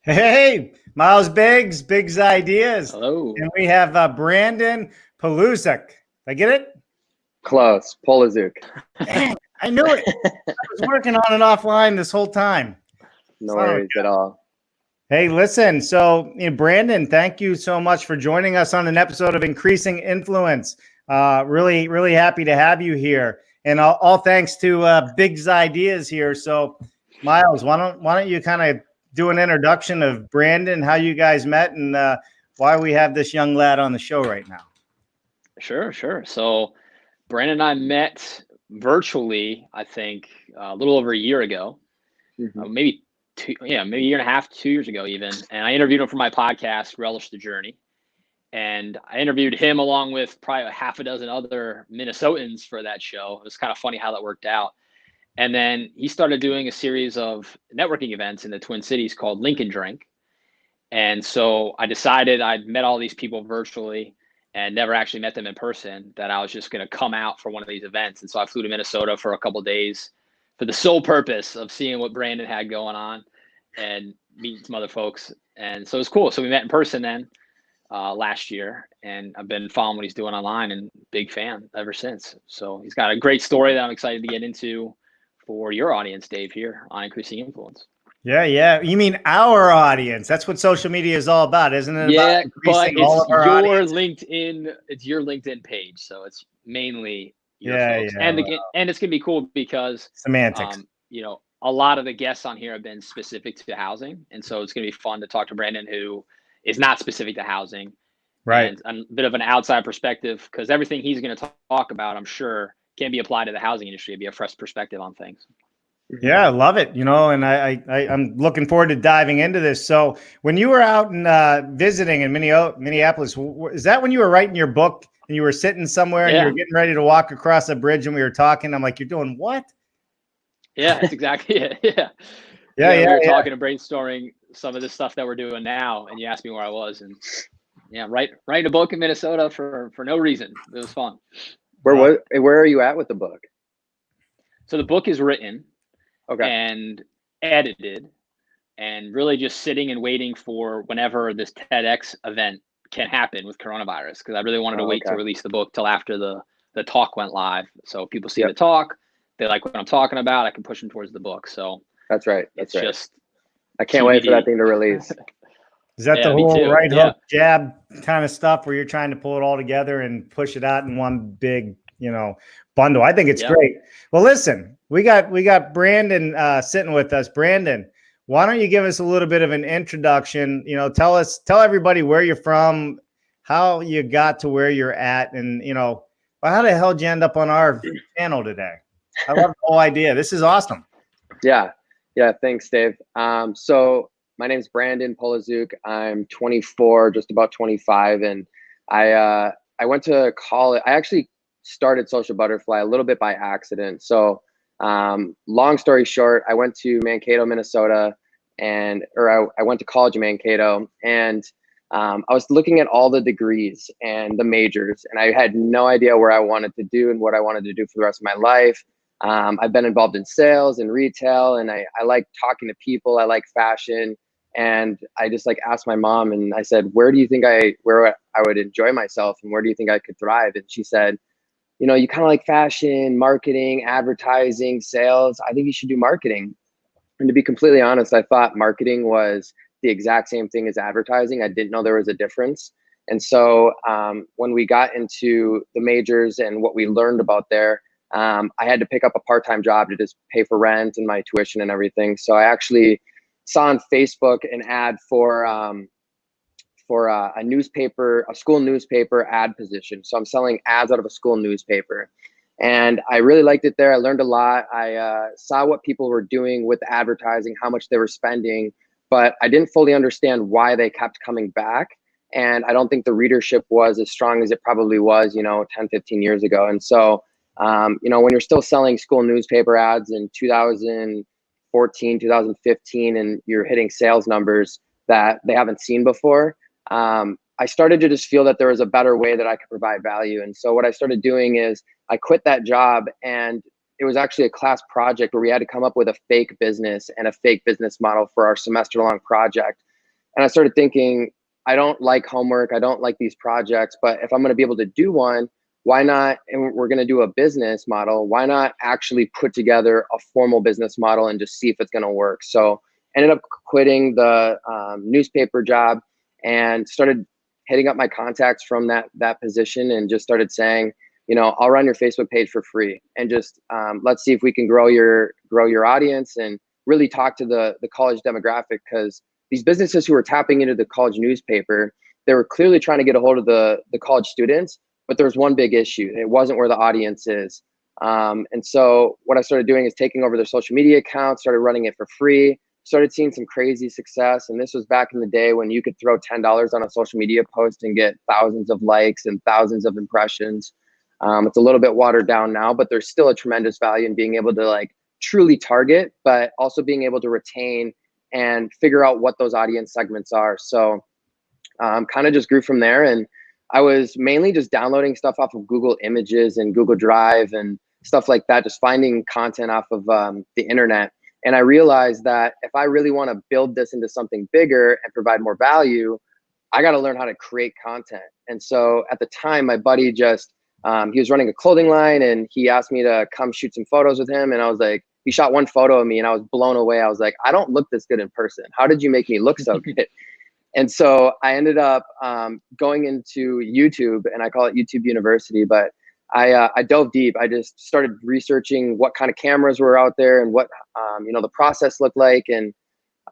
Hey, Miles Biggs Ideas. Hello. And we have Brandon Poliszuk. Did I get it? Close. Poliszuk. Dang, I knew it. I was working on and offline this whole time. No worries at all. Hey, listen. So, Brandon, thank you so much for joining us on an episode of Increasing Influence. Really happy to have you here. And all thanks to Biggs Ideas here. So, Miles, why don't you kind of do an introduction of Brandon, how you guys met, and why we have this young lad on the show right now? Sure. So Brandon and I met virtually, I think, a little over a year ago, maybe maybe a year and a half, 2 years ago even. And I interviewed him for my podcast, Relish the Journey. And I interviewed him along with probably a half a dozen other Minnesotans for that show. It was kind of funny how that worked out. And then he started doing a series of networking events in the Twin Cities called Lincoln Drink. And so I decided I'd met all these people virtually and never actually met them in person, that I was just going to come out for one of these events. And so I flew to Minnesota for a couple of days for the sole purpose of seeing what Brandon had going on and meeting some other folks. And so it was cool. So we met in person then last year, and I've been following what he's doing online and big fan ever since. So he's got a great story that I'm excited to get into for your audience, Dave, here on Increasing Influence. Yeah. You mean our audience? That's what social media is all about, isn't it? Yeah, but it's your LinkedIn page, so it's mainly your folks. Yeah. And it's gonna be cool because semantics. A lot of the guests on here have been specific to housing, and so it's gonna be fun to talk to Brandon, who is not specific to housing, right? And a bit of an outside perspective, because everything he's going to talk about, I'm sure, can be applied to the housing industry. It'd be a fresh perspective on things. Yeah, I love it. And I'm looking forward to diving into this. So when you were out and visiting in Minneapolis, is that when you were writing your book and you were sitting somewhere and you were getting ready to walk across a bridge and we were talking? I'm like, you're doing what? Yeah, that's exactly it. We were talking and brainstorming some of the stuff that we're doing now, and you asked me where I was, and writing a book in Minnesota for no reason. It was fun. Where are you at with the book? So the book is written, okay, and edited, and really just sitting and waiting for whenever this TEDx event can happen with coronavirus, because I really wanted to wait to release the book till after the talk went live, so people see the talk, they like what I'm talking about, I can push them towards the book. So that's right. Just I can't wait for that thing to release. Is that the whole right hook jab kind of stuff where you're trying to pull it all together and push it out in one big, bundle? I think it's great. Well, listen, we got Brandon sitting with us. Brandon, why don't you give us a little bit of an introduction? Tell everybody where you're from, how you got to where you're at, and how the hell did you end up on our channel today? I love the whole idea. This is awesome. Yeah. Thanks, Dave. So my name's Brandon Poliszuk. I'm 24, just about 25, and I went to college. I actually started Social Butterfly a little bit by accident. So long story short, I went to Mankato, Minnesota, I went to college in Mankato, and I was looking at all the degrees and the majors, and I had no idea where I wanted to do and what I wanted to do for the rest of my life. I've been involved in sales and retail, and I like talking to people. I like fashion. And I just asked my mom, and I said, where do you think I would enjoy myself, and where do you think I could thrive? And she said, you kind of like fashion, marketing, advertising, sales. I think you should do marketing. And to be completely honest, I thought marketing was the exact same thing as advertising. I didn't know there was a difference. And so when we got into the majors and what we learned about there, I had to pick up a part-time job to just pay for rent and my tuition and everything. So I actually saw on Facebook an ad for a school newspaper ad position. So I'm selling ads out of a school newspaper, and I really liked it there. I learned a lot. I saw what people were doing with advertising, how much they were spending, but I didn't fully understand why they kept coming back. And I don't think the readership was as strong as it probably was, 10, 15 years ago. And so when you're still selling school newspaper ads in 2014, 2015, and you're hitting sales numbers that they haven't seen before, I started to just feel that there was a better way that I could provide value. And so what I started doing is I quit that job, and it was actually a class project where we had to come up with a fake business and a fake business model for our semester long project. And I started thinking, I don't like homework. I don't like these projects, but if I'm going to be able to do one, why not? And we're going to do a business model. Why not actually put together a formal business model and just see if it's going to work? So ended up quitting the newspaper job and started hitting up my contacts from that position and just started saying, I'll run your Facebook page for free and just let's see if we can grow your audience and really talk to the college demographic, because these businesses who were tapping into the college newspaper, they were clearly trying to get a hold of the college students, but there was one big issue. It wasn't where the audience is. And so what I started doing is taking over their social media accounts, started running it for free, started seeing some crazy success. And this was back in the day when you could throw $10 on a social media post and get thousands of likes and thousands of impressions. It's a little bit watered down now, but there's still a tremendous value in being able to like truly target, but also being able to retain and figure out what those audience segments are. So kind of just grew from there. And I was mainly just downloading stuff off of Google Images and Google Drive and stuff like that, just finding content off of the internet. And I realized that if I really want to build this into something bigger and provide more value, I got to learn how to create content. And so at the time, my buddy just, he was running a clothing line and he asked me to come shoot some photos with him. And I was like, he shot one photo of me and I was blown away. I was like, I don't look this good in person. How did you make me look so good? And so I ended up going into YouTube, and I call it YouTube University, but I dove deep. I just started researching what kind of cameras were out there and what, the process looked like. And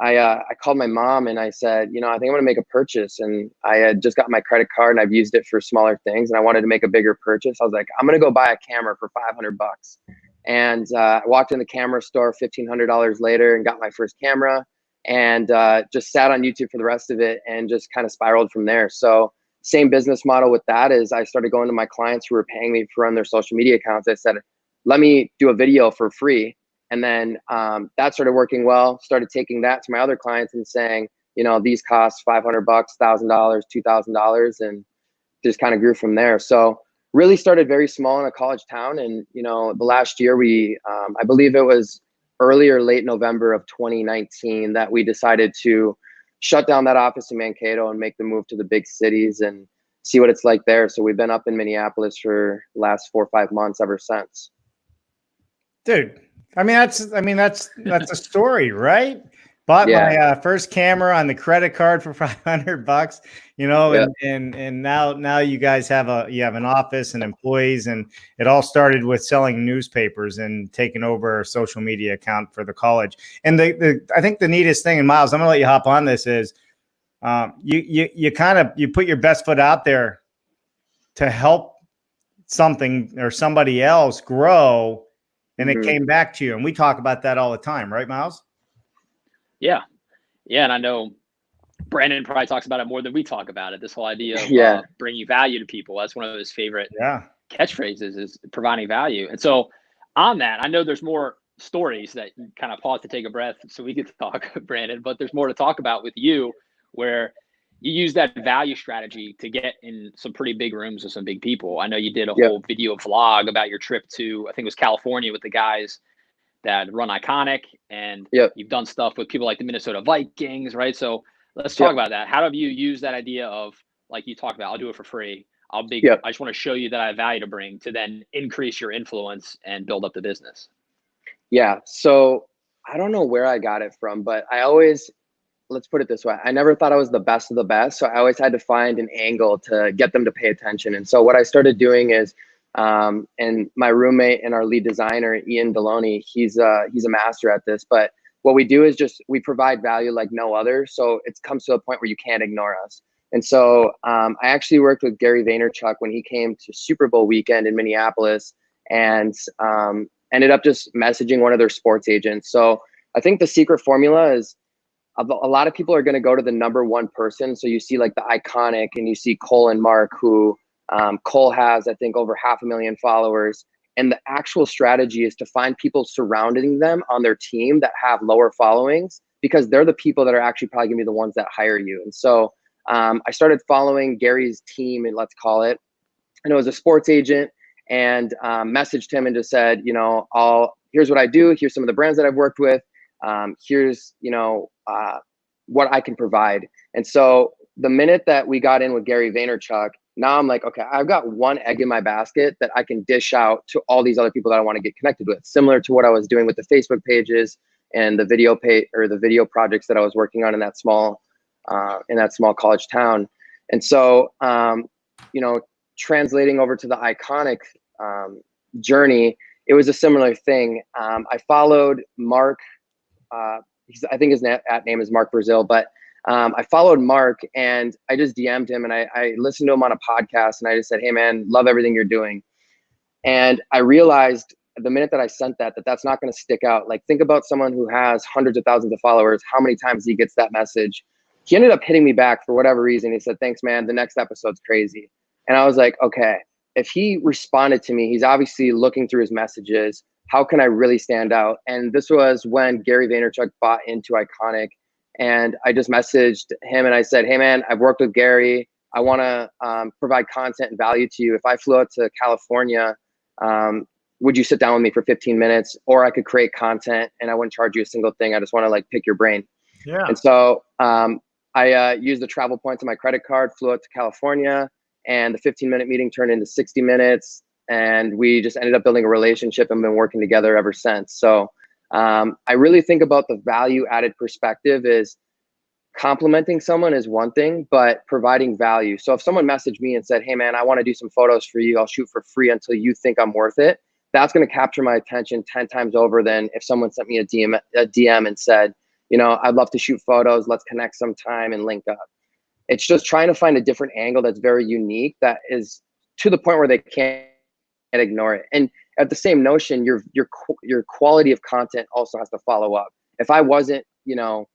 I called my mom and I said, I think I'm gonna make a purchase. And I had just got my credit card and I've used it for smaller things. And I wanted to make a bigger purchase. I was like, I'm gonna go buy a camera for $500. And I walked in the camera store $1,500 later and got my first camera, and just sat on YouTube for the rest of it and just kind of spiraled from there. So same business model with that is I started going to my clients who were paying me to run their social media accounts. I said, let me do a video for free. And then that started working well, started taking that to my other clients and saying, these cost $500, $1,000, $2,000, and just kind of grew from there. So really started very small in a college town. And, the last year we, I believe it was early or late November of 2019 that we decided to shut down that office in Mankato and make the move to the big cities and see what it's like there. So we've been up in Minneapolis for the last 4 or 5 months ever since. Dude, that's a story, right? Bought my first camera on the credit card for $500, and now you guys have an office and employees, and it all started with selling newspapers and taking over a social media account for the college. And I think the neatest thing, and Miles, I'm gonna let you hop on this, is you put your best foot out there to help something or somebody else grow, and it came back to you. And we talk about that all the time, right, Miles? Yeah. And I know Brandon probably talks about it more than we talk about it. This whole idea of bringing value to people. That's one of his favorite catchphrases, is providing value. And so on that, I know there's more stories that you kind of pause to take a breath so we could talk, Brandon, but there's more to talk about with you, where you use that value strategy to get in some pretty big rooms with some big people. I know you did a whole video vlog about your trip to, I think it was California, with the guys that run Iconic, and you've done stuff with people like the Minnesota Vikings, right? So let's talk about that. How have you used that idea of, like you talked about, I'll do it for free. I just want to show you that I have value to bring, to then increase your influence and build up the business? Yeah. So I don't know where I got it from, but let's put it this way. I never thought I was the best of the best. So I always had to find an angle to get them to pay attention. And so what I started doing is, and my roommate and our lead designer, Ian Deloney, he's a master at this, but what we do is we provide value like no other. So it comes to a point where you can't ignore us. And so I actually worked with Gary Vaynerchuk when he came to Super Bowl weekend in Minneapolis, and ended up just messaging one of their sports agents. So I think the secret formula is a lot of people are going to go to the number one person. So you see like the Iconic, and you see Cole and Mark, who Cole has, I think, over 500,000 followers. And the actual strategy is to find people surrounding them on their team that have lower followings, because they're the people that are actually probably gonna be the ones that hire you. And so I started following Gary's team, and let's call it, and it was a sports agent, and messaged him and just said, here's what I do. Here's some of the brands that I've worked with. Here's, what I can provide. And so the minute that we got in with Gary Vaynerchuk, now I'm like, okay, I've got one egg in my basket that I can dish out to all these other people that I want to get connected with, similar to what I was doing with the Facebook pages and the video page or the video projects that I was working on in that small college town. And so, you know, translating over to the Iconic journey, it was a similar thing. I followed Mark. I think his name is Mark Brazil, but I followed Mark and I just DM'd him and I listened to him on a podcast and I just said, hey man, love everything you're doing. And I realized the minute that I sent that's not going to stick out. Like, think about someone who has hundreds of thousands of followers, how many times he gets that message. He ended up hitting me back for whatever reason. He said, thanks, man. The next episode's crazy. And I was like, okay, if he responded to me, he's obviously looking through his messages. How can I really stand out? And this was when Gary Vaynerchuk bought into Iconic. And I just messaged him and I said, hey, man, I've worked with Gary. I want to provide content and value to you. If I flew out to California, would you sit down with me for 15 minutes? Or I could create content and I wouldn't charge you a single thing. I just want to like pick your brain. Yeah. And so I used the travel points on my credit card, flew out to California, and the 15-minute meeting turned into 60 minutes. And we just ended up building a relationship and been working together ever since. So I really think about the value added perspective is complimenting someone is one thing, but providing value. So if someone messaged me and said, hey man, I want to do some photos for you, I'll shoot for free until you think I'm worth it. That's going to capture my attention 10 times over than if someone sent me a DM and said, you know, I'd love to shoot photos. Let's connect sometime and link up. It's just trying to find a different angle that's very unique, that is to the point where they can't ignore it. And at the same notion, your quality of content also has to follow up. If I wasn't, you know,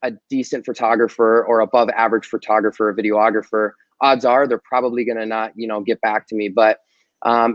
a decent photographer or above average photographer or videographer, odds are they're probably going to not, you know, get back to me. But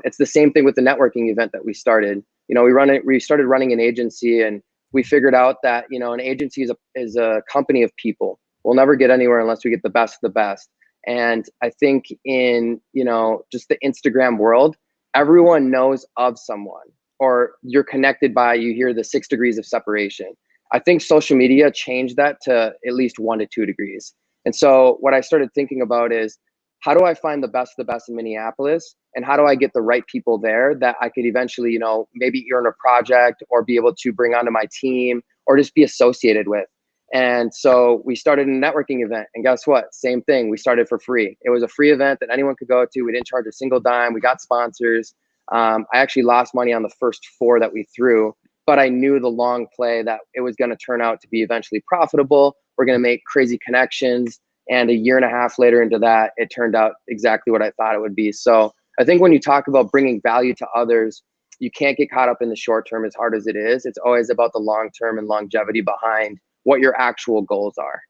it's the same thing with the networking event that we started. You know, we started running an agency and we figured out that, you know, an agency is a company of people. We'll never get anywhere unless we get the best of the best. And I think in, you know, just the Instagram world, everyone knows of someone, or you're connected by, you hear the 6 degrees of separation. I think social media changed that to at least 1 to 2 degrees. And so what I started thinking about is, how do I find the best of the best in Minneapolis? And how do I get the right people there that I could eventually, you know, maybe earn a project or be able to bring onto my team or just be associated with? And so we started a networking event, and guess what? Same thing. We started for free. It was a free event that anyone could go to. We didn't charge a single dime. We got sponsors. I actually lost money on the first 4 that we threw, but I knew the long play that it was going to turn out to be eventually profitable. We're going to make crazy connections. And a year and a half later into that, it turned out exactly what I thought it would be. So I think when you talk about bringing value to others, you can't get caught up in the short term as hard as it is. It's always about the long term and longevity behind what your actual goals are.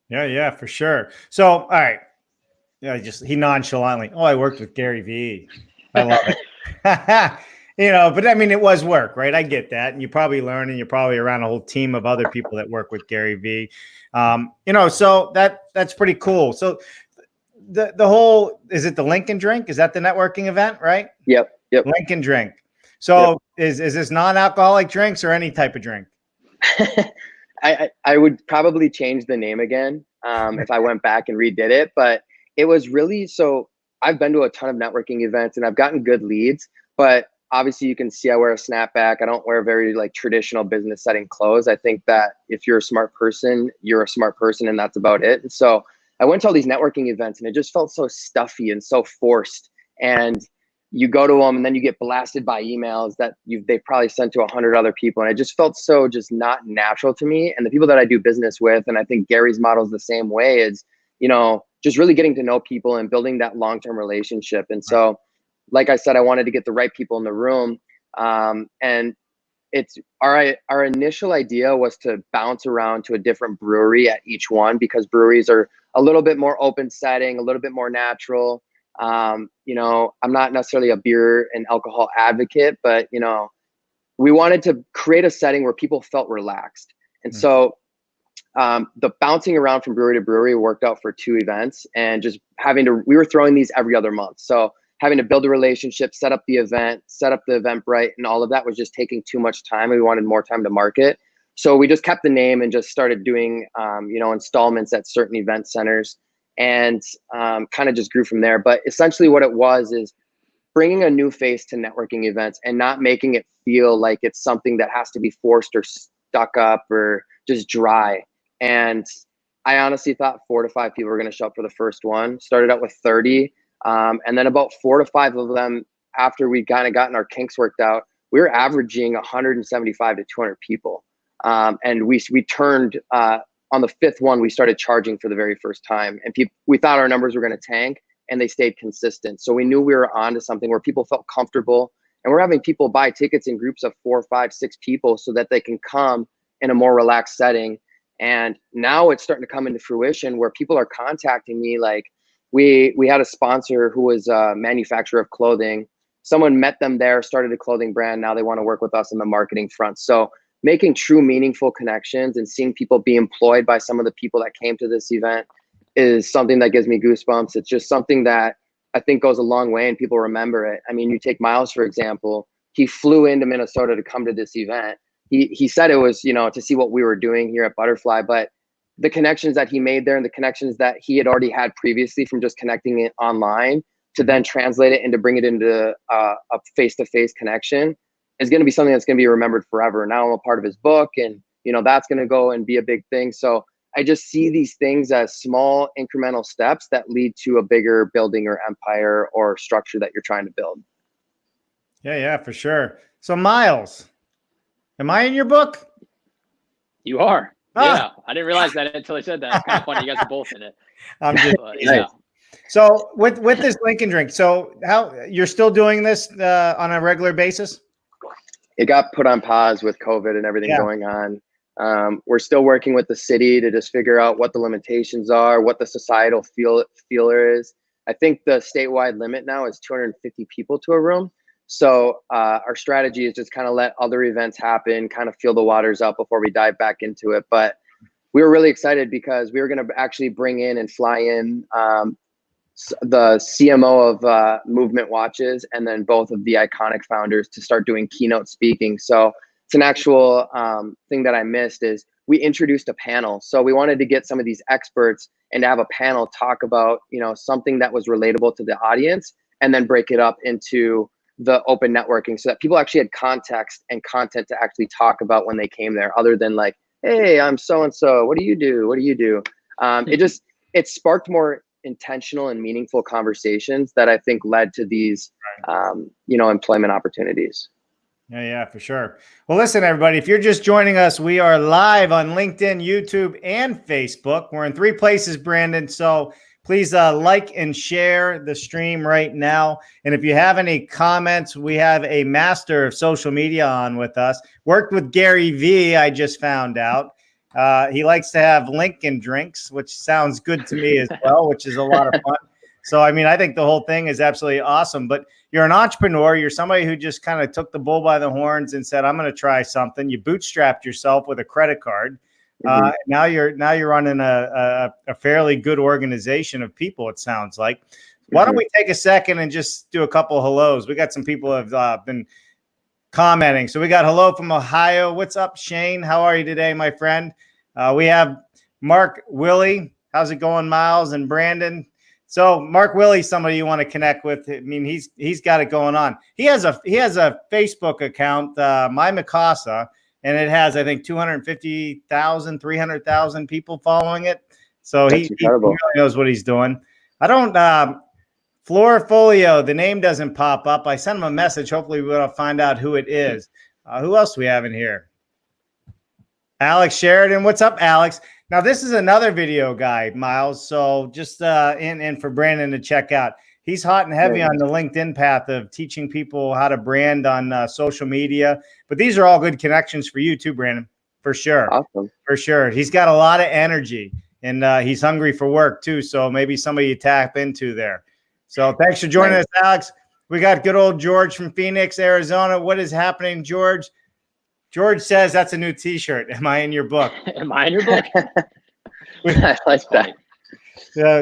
Yeah, for sure. So, all right. Yeah, he nonchalantly, I worked with Gary V. I love it. You know, but I mean, it was work, right? I get that. And you probably learn, and you're probably around a whole team of other people that work with Gary V. You know, so that's pretty cool. So the whole, is it the Lincoln Drink? Is that the networking event, right? Yep. Lincoln Drink. So is this non-alcoholic drinks or any type of drink? I would probably change the name again if I went back and redid it. But it was really, so I've been to a ton of networking events and I've gotten good leads, but obviously you can see I wear a snapback. I don't wear very like traditional business setting clothes. I think that if you're a smart person, you're a smart person, and that's about it. And so I went to all these networking events and it just felt so stuffy and so forced. And you go to them and then you get blasted by emails that they probably sent to 100 other people. And it just felt so just not natural to me. And the people that I do business with, and I think Gary's model is the same way, is, you know, just really getting to know people and building that long-term relationship. And so, like I said, I wanted to get the right people in the room. And it's our initial idea was to bounce around to a different brewery at each one, because breweries are a little bit more open setting, a little bit more natural. You know, I'm not necessarily a beer and alcohol advocate, but, you know, we wanted to create a setting where people felt relaxed. And so the bouncing around from brewery to brewery worked out for 2 events, and just we were throwing these every other month. So having to build a relationship, set up the event, set up the Eventbrite, and all of that was just taking too much time. We wanted more time to market. So we just kept the name and just started doing, installments at certain event centers, and kind of just grew from there. But essentially what it was is bringing a new face to networking events and not making it feel like it's something that has to be forced or stuck up or just dry. And I honestly thought 4 to 5 people were going to show up for the first one. Started out with 30. And then about 4 to 5 of them, after we kind of gotten our kinks worked out, we were averaging 175 to 200 people. And we turned, on the 5th one, we started charging for the very first time. And we thought our numbers were going to tank, and they stayed consistent. So we knew we were on to something where people felt comfortable. And we're having people buy tickets in groups of 4, 5, 6 people so that they can come in a more relaxed setting. And now it's starting to come into fruition where people are contacting me. Like we had a sponsor who was a manufacturer of clothing. Someone met them there, started a clothing brand. Now they want to work with us on the marketing front. So making true meaningful connections and seeing people be employed by some of the people that came to this event is something that gives me goosebumps. It's just something that I think goes a long way and people remember it. I mean, you take Miles, for example, he flew into Minnesota to come to this event. He said it was, to see what we were doing here at Butterfly, but the connections that he made there and the connections that he had already had previously from just connecting it online to then translate it and to bring it into a face-to-face connection is going to be something that's going to be remembered forever. Now I'm a part of his book, and, that's going to go and be a big thing. So I just see these things as small incremental steps that lead to a bigger building or empire or structure that you're trying to build. Yeah, for sure. So Miles, am I in your book? You are. Yeah, I didn't realize that until I said that. It's kind of funny. You guys are both in it. I'm just yeah. So with this Link and Drink, so how you're still doing this on a regular basis? It got put on pause with COVID and everything going on. We're still working with the city to just figure out what the limitations are, what the societal feeler is. I think the statewide limit now is 250 people to a room. So our strategy is just kind of let other events happen, kind of feel the waters out before we dive back into it. But we were really excited because we were going to actually bring in and fly in the CMO of Movement Watches and then both of the iconic founders to start doing keynote speaking. So it's an actual thing that I missed is we introduced a panel. So we wanted to get some of these experts and to have a panel talk about, something that was relatable to the audience and then break it up into the open networking so that people actually had context and content to actually talk about when they came there, other than like, hey, I'm so-and-so, what do you do? What do you do? It sparked more intentional and meaningful conversations that I think led to these, employment opportunities. Yeah, for sure. Well, listen, everybody, if you're just joining us, we are live on LinkedIn, YouTube, and Facebook. We're in 3 places, Brandon. So please like and share the stream right now. And if you have any comments, we have a master of social media on with us. Worked with Gary V, I just found out. He likes to have Lincoln drinks, which sounds good to me as well, which is a lot of fun. So, I mean, I think the whole thing is absolutely awesome. But you're an entrepreneur. You're somebody who just kind of took the bull by the horns and said, I'm going to try something. You bootstrapped yourself with a credit card. Now you're running a fairly good organization of people, it sounds like. Why don't we take a second and just do a couple of hellos? We got some people who have been commenting. So we got hello from Ohio. What's up, Shane? How are you today, my friend? We have Mark Willie. How's it going, Miles and Brandon? So Mark Willie, somebody you want to connect with. I mean, he's got it going on. He has a Facebook account, My Mikasa. And it has, I think, 250,000, 300,000 people following it. So he really knows what he's doing. I don't, Florifolio, the name doesn't pop up. I sent him a message. Hopefully we'll find out who it is. Who else do we have in here? Alex Sheridan. What's up, Alex? Now, this is another video guy, Miles. So just and for Brandon to check out. He's hot and heavy on the LinkedIn path of teaching people how to brand on social media. But these are all good connections for you too, Brandon, for sure. Awesome. For sure. He's got a lot of energy and he's hungry for work too. So maybe somebody you tap into there. So thanks for joining us, Alex. We got good old George from Phoenix, Arizona. What is happening, George? George says that's a new T-shirt. Am I in your book? Am I in your book? I like that.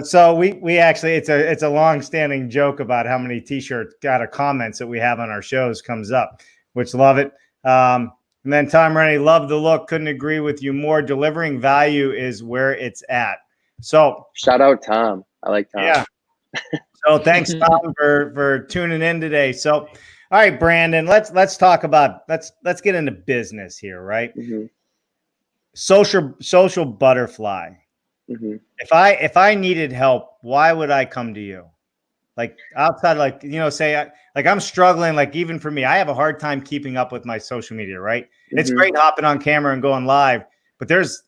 So we actually, it's a long-standing joke about how many T-shirts comments that we have on our shows comes up, which love it. And And then Tom Rennie, love the look. Couldn't agree with you more. Delivering value is where it's at. So shout out Tom. I like Tom. Yeah. So thanks, Tom, for tuning in today. So, all right, Brandon, let's talk about let's get into business here, right? Social butterfly. If I needed help, why would I come to you? Like outside, like, say I'm struggling, like even for me, I have a hard time keeping up with my social media, right? It's great hopping on camera and going live, but there's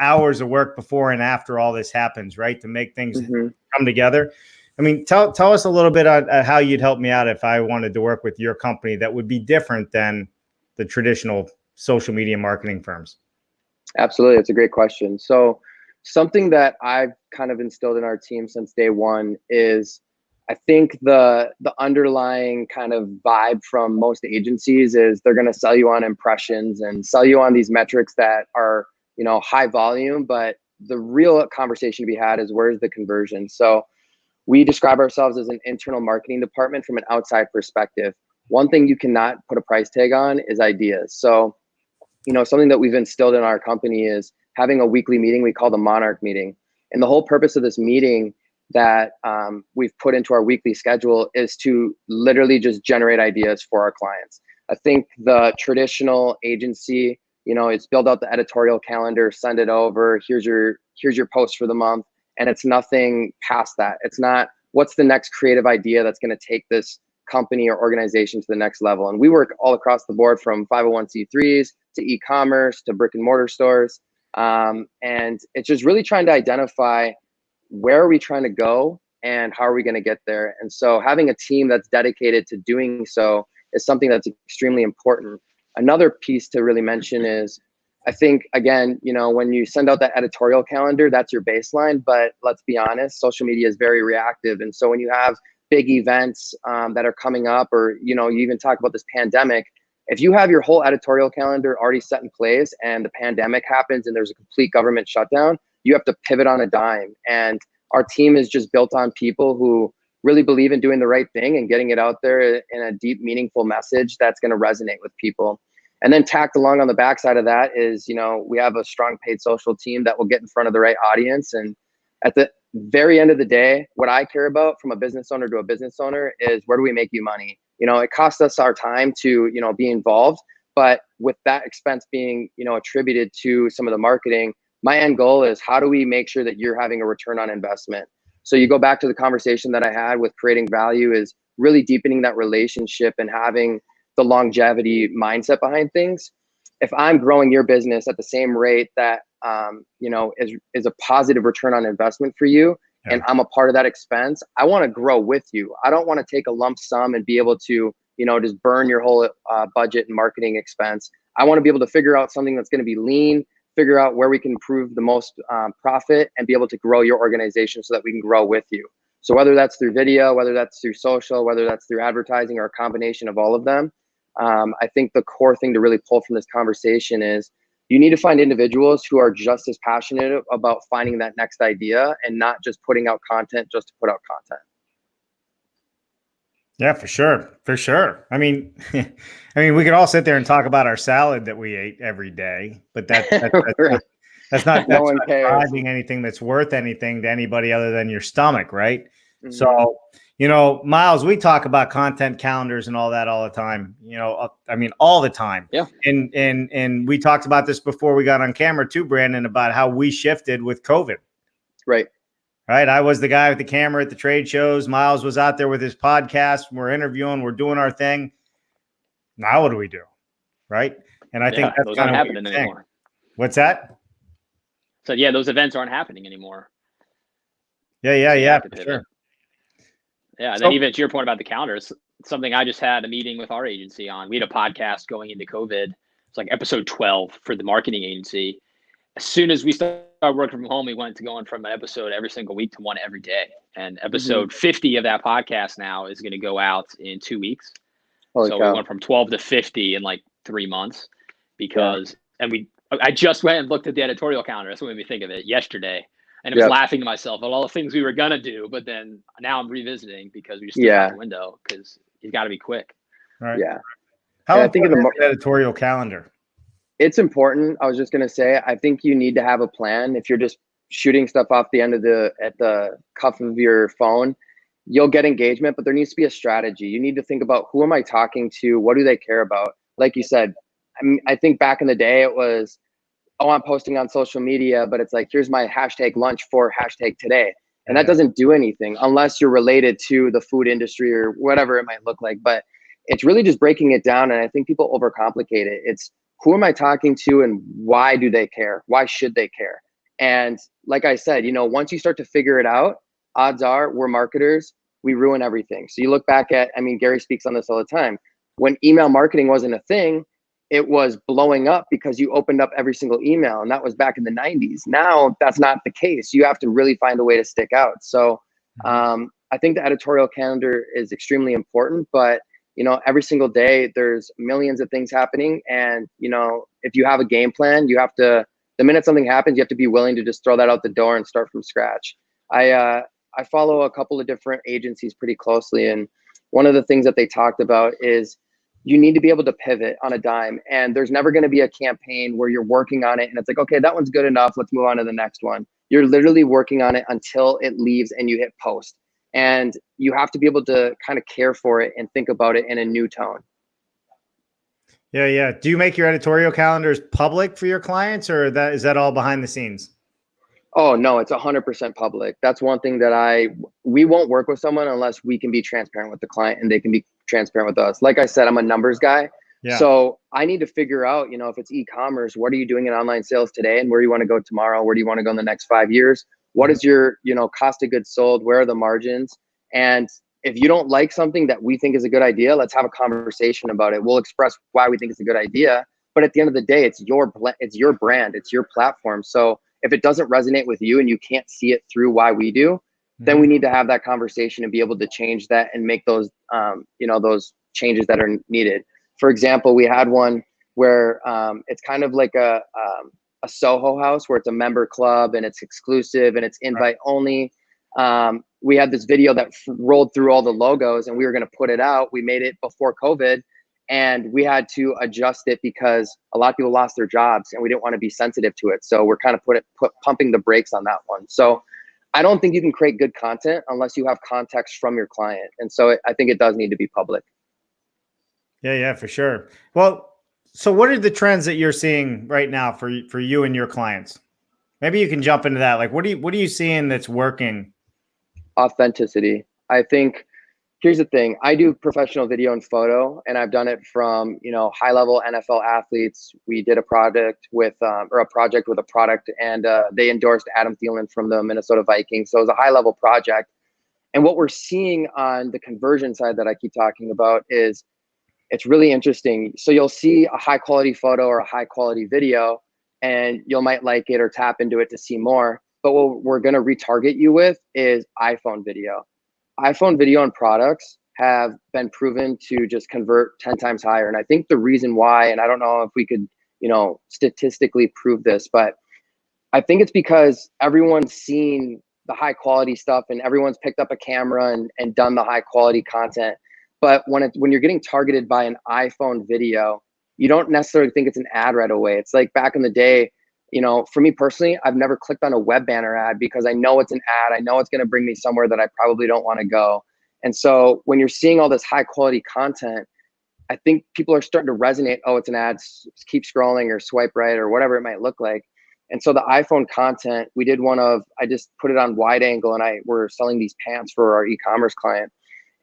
hours of work before and after all this happens, right? To make things come together. I mean, tell us a little bit on how you'd help me out if I wanted to work with your company that would be different than the traditional social media marketing firms. Absolutely. It's a great question. So something that I've kind of instilled in our team since day one is, I think the underlying kind of vibe from most agencies is they're going to sell you on impressions and sell you on these metrics that are, high volume, but the real conversation to be had is where's the conversion? So we describe ourselves as an internal marketing department from an outside perspective. One thing you cannot put a price tag on is ideas. So, something that we've instilled in our company is having a weekly meeting we call the Monarch meeting. And the whole purpose of this meeting that we've put into our weekly schedule is to literally just generate ideas for our clients. I think the traditional agency, it's build out the editorial calendar, send it over, here's your post for the month. And it's nothing past that. It's not what's the next creative idea that's going to take this company or organization to the next level. And we work all across the board from 501c3s to e-commerce to brick and mortar stores. And it's just really trying to identify where are we trying to go and how are we going to get there? And so having a team that's dedicated to doing so is something that's extremely important. Another piece to really mention is, I think, again, when you send out that editorial calendar, that's your baseline. But let's be honest, social media is very reactive. And so when you have big events that are coming up, or, you even talk about this pandemic, if you have your whole editorial calendar already set in place and the pandemic happens and there's a complete government shutdown, you have to pivot on a dime. And our team is just built on people who really believe in doing the right thing and getting it out there in a deep, meaningful message that's going to resonate with people. And then tacked along on the backside of that is, we have a strong paid social team that will get in front of the right audience. And at the very end of the day, what I care about from a business owner to a business owner is, where do we make you money? It costs us our time to, be involved, but with that expense being, attributed to some of the marketing, my end goal is, how do we make sure that you're having a return on investment? So you go back to the conversation that I had with creating value, is really deepening that relationship and having the longevity mindset behind things. If I'm growing your business at the same rate that, is a positive return on investment for you, and I'm a part of that expense, I want to grow with you. I don't want to take a lump sum and be able to, just burn your whole budget and marketing expense. I want to be able to figure out something that's going to be lean, figure out where we can improve the most profit, and be able to grow your organization so that we can grow with you. So whether that's through video, whether that's through social, whether that's through advertising, or a combination of all of them, I think the core thing to really pull from this conversation is, you need to find individuals who are just as passionate about finding that next idea and not just putting out content just to put out content. Yeah, for sure. For sure. I mean, we could all sit there and talk about our salad that we ate every day, but that's not driving anything that's worth anything to anybody other than your stomach, right? Mm-hmm. So, Miles, we talk about content calendars and all that all the time, all the time. Yeah. And we talked about this before we got on camera too, Brandon, about how we shifted with COVID. Right. Right. I was the guy with the camera at the trade shows. Miles was out there with his podcast. We're interviewing, we're doing our thing. Now what do we do? Right. And I think that's those aren't happening anymore. What's that? So yeah, those events aren't happening anymore. Yeah. For sure. Yeah. And then even to your point about the calendars, something I just had a meeting with our agency on. We had a podcast going into COVID. It's like episode 12 for the marketing agency. As soon as we started working from home, we went to going from an episode every single week to one every day. And episode 50 of that podcast now is going to go out in 2 weeks. Holy cow. We went from 12 to 50 in like 3 months I just went and looked at the editorial calendar. That's what made me think of it yesterday. And I was laughing to myself at all the things we were going to do. But then now I'm revisiting because we just took out the window, because you've got to be quick. Right. Yeah. How important is the editorial calendar? It's important. I was just going to say, I think you need to have a plan. If you're just shooting stuff off the end of at the cuff of your phone, you'll get engagement, but there needs to be a strategy. You need to think about, who am I talking to? What do they care about? Like you said, I think back in the day it was, oh, I'm posting on social media, but it's like, here's my hashtag lunch for hashtag today. And that doesn't do anything unless you're related to the food industry or whatever it might look like. But it's really just breaking it down. And I think people overcomplicate it. It's, who am I talking to and why do they care? Why should they care? And like I said, you know, once you start to figure it out, odds are we're marketers, we ruin everything. So you look back at, I mean, Gary speaks on this all the time. When email marketing wasn't a thing, it was blowing up because you opened up every single email, and that was back in the 90s. Now that's not the case. You have to really find a way to stick out. So I think the editorial calendar is extremely important, but you know, every single day there's millions of things happening. And you know, if you have a game plan, you have to, the minute something happens, you have to be willing to just throw that out the door and start from scratch. I follow a couple of different agencies pretty closely, and one of the things that they talked about is you need to be able to pivot on a dime. And there's never going to be a campaign where you're working on it and it's like, okay, that one's good enough, let's move on to the next one. You're literally working on it until it leaves and you hit post. And you have to be able to kind of care for it and think about it in a new tone. Yeah, yeah. Do you make your editorial calendars public for your clients, or is that all behind the scenes? Oh no, it's 100% public. That's one thing that we won't work with someone unless we can be transparent with the client and they can be transparent with us. Like I said, I'm a numbers guy. Yeah. So I need to figure out, you know, if it's e-commerce, what are you doing in online sales today and where do you want to go tomorrow? Where do you want to go in the next 5 years? What is your, you know, cost of goods sold? Where are the margins? And if you don't like something that we think is a good idea, let's have a conversation about it. We'll express why we think it's a good idea. But at the end of the day, it's your brand, it's your platform. So if it doesn't resonate with you and you can't see it through why we do, then we need to have that conversation and be able to change that and make those, you know, those changes that are needed. For example, we had one where it's kind of like a Soho house where it's a member club and it's exclusive and it's invite only. We had this video that rolled through all the logos and we were going to put it out. We made it before COVID. And we had to adjust it because a lot of people lost their jobs and we didn't want to be sensitive to it. So we're kind of pumping the brakes on that one. So I don't think you can create good content unless you have context from your client. And so I think it does need to be public. Yeah, yeah, for sure. Well, so what are the trends that you're seeing right now for you and your clients? Maybe you can jump into that. Like, what are you seeing that's working? Authenticity. I think, here's the thing. I do professional video and photo, and I've done it from, you know, high-level NFL athletes. We did a project with a product, and they endorsed Adam Thielen from the Minnesota Vikings. So it was a high-level project. And what we're seeing on the conversion side that I keep talking about is it's really interesting. So you'll see a high-quality photo or a high-quality video, and you might like it or tap into it to see more. But what we're going to retarget you with is iPhone video. iPhone video and products have been proven to just convert 10 times higher. And I think the reason why, and I don't know if we could, you know, statistically prove this, but I think it's because everyone's seen the high quality stuff and everyone's picked up a camera and done the high quality content. But when you're getting targeted by an iPhone video, you don't necessarily think it's an ad right away. It's like back in the day, you know, for me personally, I've never clicked on a web banner ad because I know it's an ad. I know it's going to bring me somewhere that I probably don't want to go. And so when you're seeing all this high quality content, I think people are starting to resonate. Oh, it's an ad. Keep scrolling or swipe right or whatever it might look like. And so the iPhone content, we did I just put it on wide angle and we're selling these pants for our e-commerce client.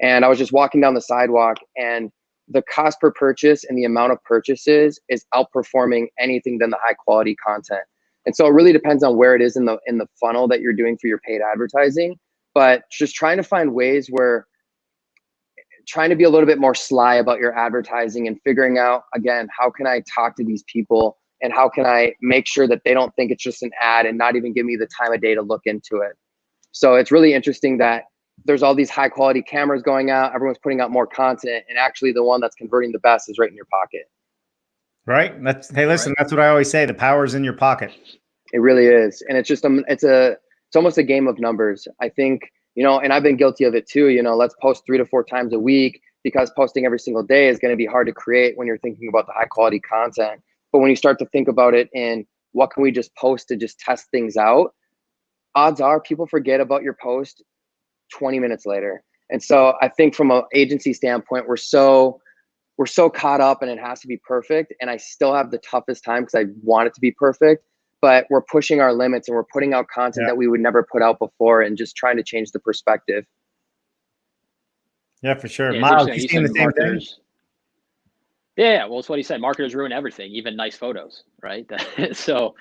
And I was just walking down the sidewalk and the cost per purchase and the amount of purchases is outperforming anything than the high quality content. And so it really depends on where it is in the funnel that you're doing for your paid advertising, but just trying to find ways where trying to be a little bit more sly about your advertising and figuring out, again, how can I talk to these people and how can I make sure that they don't think it's just an ad and not even give me the time of day to look into it. So it's really interesting that there's all these high quality cameras going out. Everyone's putting out more content, and actually the one that's converting the best is right in your pocket. Right. Hey, listen, That's what I always say. The power's in your pocket. It really is. And it's just, it's almost a game of numbers. I think, you know, and I've been guilty of it too. You know, let's post 3 to 4 times a week because posting every single day is going to be hard to create when you're thinking about the high quality content. But when you start to think about it in what can we just post to just test things out, odds are people forget about your post 20 minutes later. And so I think from an agency standpoint, we're so caught up and it has to be perfect. And I still have the toughest time because I want it to be perfect, but we're pushing our limits and we're putting out content that we would never put out before and just trying to change the perspective. Yeah, for sure. Yeah, Miles, you seen the same thing? Yeah, well, it's what he said. Marketers ruin everything, even nice photos, right? So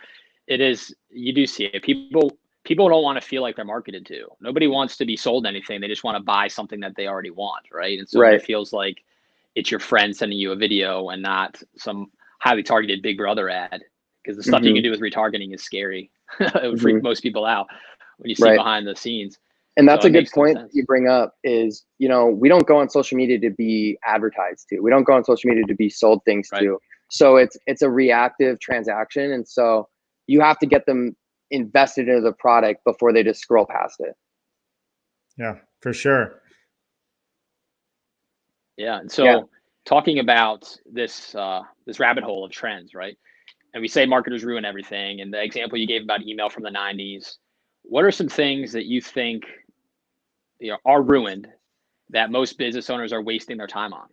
it is, you do see it. People don't want to feel like they're marketed to. Nobody wants to be sold anything. They just want to buy something that they already want, right? And so it feels like it's your friend sending you a video and not some highly targeted Big Brother ad, because the stuff you can do with retargeting is scary. It would freak most people out when you see behind the scenes. And that's a good point that you bring up is, you know, we don't go on social media to be advertised to. We don't go on social media to be sold things to. So it's a reactive transaction. And so you have to get them invested into the product before they just scroll past it. Yeah, for sure. Yeah. And so talking about this this rabbit hole of trends, right? And we say marketers ruin everything. And the example you gave about email from the 90s, what are some things that you think are ruined that most business owners are wasting their time on?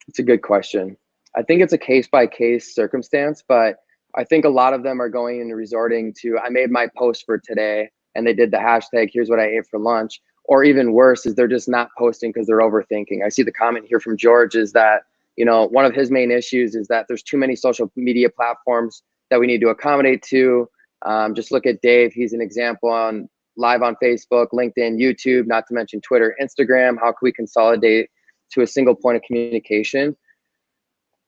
It's a good question. I think it's a case by case circumstance, but I think a lot of them are going and resorting to, I made my post for today and they did the hashtag, here's what I ate for lunch. Or even worse is they're just not posting because they're overthinking. I see the comment here from George is that, you know, one of his main issues is that there's too many social media platforms that we need to accommodate to. Just look at Dave. He's an example on live on Facebook, LinkedIn, YouTube, not to mention Twitter, Instagram. How can we consolidate to a single point of communication?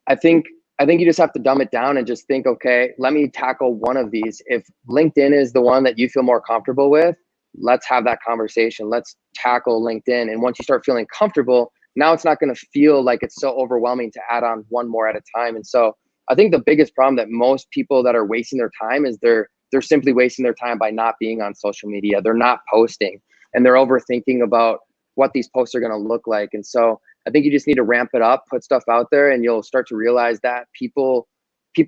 I think you just have to dumb it down and just think, okay, let me tackle one of these. If LinkedIn is the one that you feel more comfortable with, let's have that conversation. Let's tackle LinkedIn. And once you start feeling comfortable, now it's not going to feel like it's so overwhelming to add on one more at a time. And so I think the biggest problem that most people that are wasting their time is they're simply wasting their time by not being on social media. They're not posting and they're overthinking about what these posts are going to look like. And so I think you just need to ramp it up, put stuff out there, and you'll start to realize that people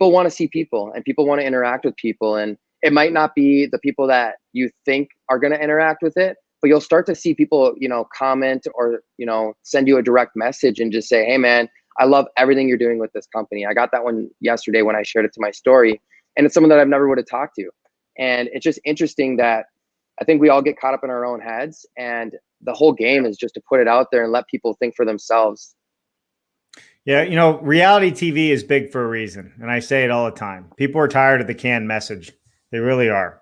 want to see people and people want to interact with people. And it might not be the people that you think are going to interact with it, but you'll start to see people, you know, comment or, you know, send you a direct message and just say, hey man, I love everything you're doing with this company. I got that one yesterday when I shared it to my story, and it's someone that I've never would have talked to. And it's just interesting that I think we all get caught up in our own heads, and the whole game is just to put it out there and let people think for themselves. Yeah, you know, reality TV is big for a reason. And I say it all the time. People are tired of the canned message. They really are.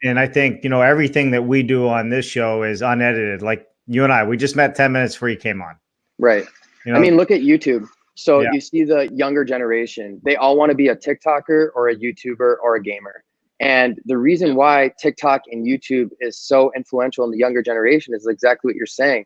And I think, you know, everything that we do on this show is unedited. Like you and I, we just met 10 minutes before you came on. Right. You know? I mean, look at YouTube. So you see the younger generation, they all want to be a TikToker or a YouTuber or a gamer. And the reason why TikTok and YouTube is so influential in the younger generation is exactly what you're saying.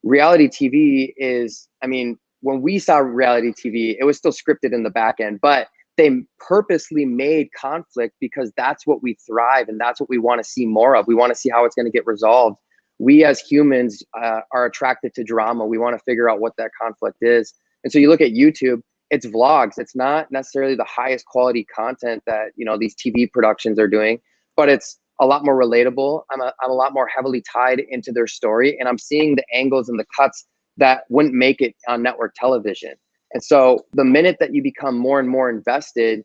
Reality TV is, I mean, when we saw reality TV, it was still scripted in the back end, but they purposely made conflict because that's what we thrive and that's what we want to see more of. We want to see how it's going to get resolved. We as humans are attracted to drama. We want to figure out what that conflict is. And so you look at YouTube, it's vlogs. It's not necessarily the highest quality content that, you know, these TV productions are doing, but it's a lot more relatable. I'm a lot more heavily tied into their story, and I'm seeing the angles and the cuts that wouldn't make it on network television. And so the minute that you become more and more invested,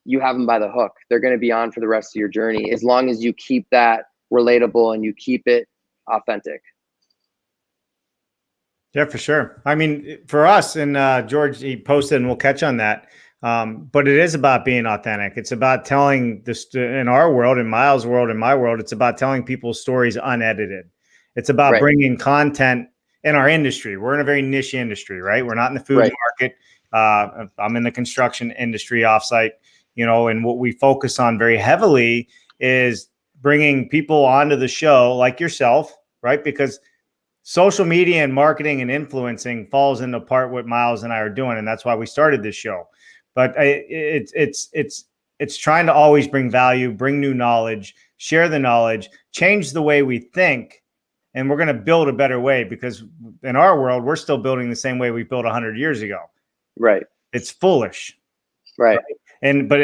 you have them by the hook. They're going to be on for the rest of your journey, as long as you keep that relatable and you keep it authentic. Yeah, for sure. I mean, for us, and George, he posted, and we'll catch on that. But it is about being authentic. It's about telling this in our world, in Miles' world, in my world, it's about telling people's stories unedited. It's about bringing content in our industry. We're in a very niche industry, right? We're not in the food market. I'm in the construction industry offsite, you know, and what we focus on very heavily is bringing people onto the show like yourself, right? Because social media and marketing and influencing falls into part what Miles and I are doing. And that's why we started this show. But it's trying to always bring value, bring new knowledge, share the knowledge, change the way we think. And we're going to build a better way, because in our world, we're still building the same way we built 100 years ago. Right. It's foolish. Right. But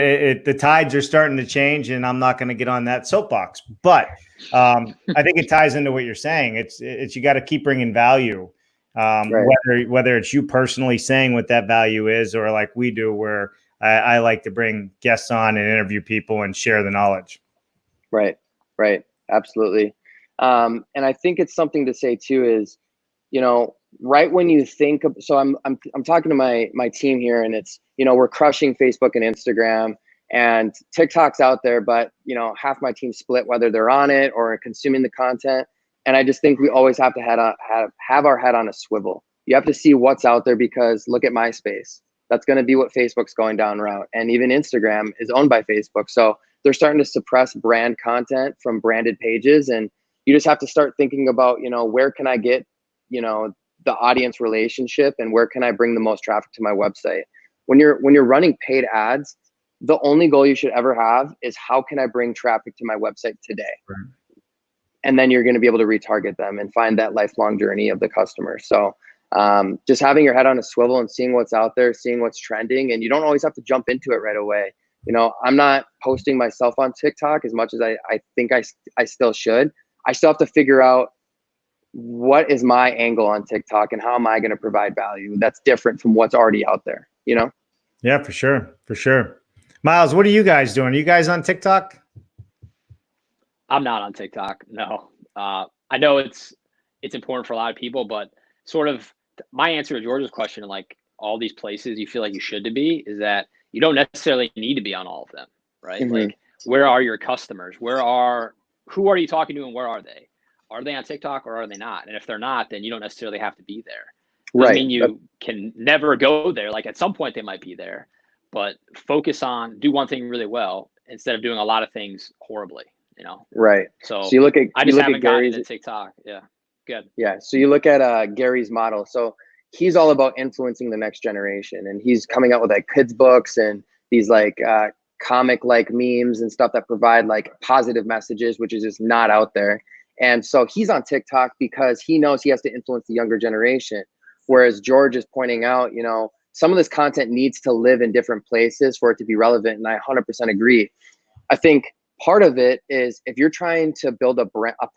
the tides are starting to change, and I'm not going to get on that soapbox. But I think it ties into what you're saying. It's you got to keep bringing value, whether it's you personally saying what that value is, or like we do, where I like to bring guests on and interview people and share the knowledge. Right. Absolutely. And I think it's something to say too is, right when you think of, so I'm talking to my team here, and it's, we're crushing Facebook and Instagram, and TikTok's out there, but half my team split whether they're on it or consuming the content. And I just think we always have to have our head on a swivel. You have to see what's out there, because look at MySpace. That's going to be what Facebook's going down route. And even Instagram is owned by Facebook. So they're starting to suppress brand content from branded pages. And you just have to start thinking about, where can I get, the audience relationship, and where can I bring the most traffic to my website? When you're running paid ads, the only goal you should ever have is how can I bring traffic to my website today? Right. And then you're going to be able to retarget them and find that lifelong journey of the customer. So just having your head on a swivel and seeing what's out there, seeing what's trending, and you don't always have to jump into it right away. I'm not posting myself on TikTok as much as I think I still should. I still have to figure out what is my angle on TikTok and how am I going to provide value that's different from what's already out there, Yeah, for sure. Miles, what are you guys doing? Are you guys on TikTok? I'm not on TikTok. No. I know it's important for a lot of people, but sort of my answer to George's question, like all these places you feel like you should to be, is that you don't necessarily need to be on all of them, right? Mm-hmm. Like, where are your customers? Who are you talking to, and where are they? Are they on TikTok or are they not? And if they're not, then you don't necessarily have to be there. Doesn't mean you can never go there. Like, at some point they might be there, but do one thing really well instead of doing a lot of things horribly, Right. So you look at, I just haven't gotten into TikTok. Yeah. Good. Yeah. So you look at Gary's model. So he's all about influencing the next generation, and he's coming out with like kids books and these like comic like memes and stuff that provide like positive messages, which is just not out there. And so he's on TikTok because he knows he has to influence the younger generation. Whereas George is pointing out, some of this content needs to live in different places for it to be relevant. And I 100% agree. I think part of it is if you're trying to build a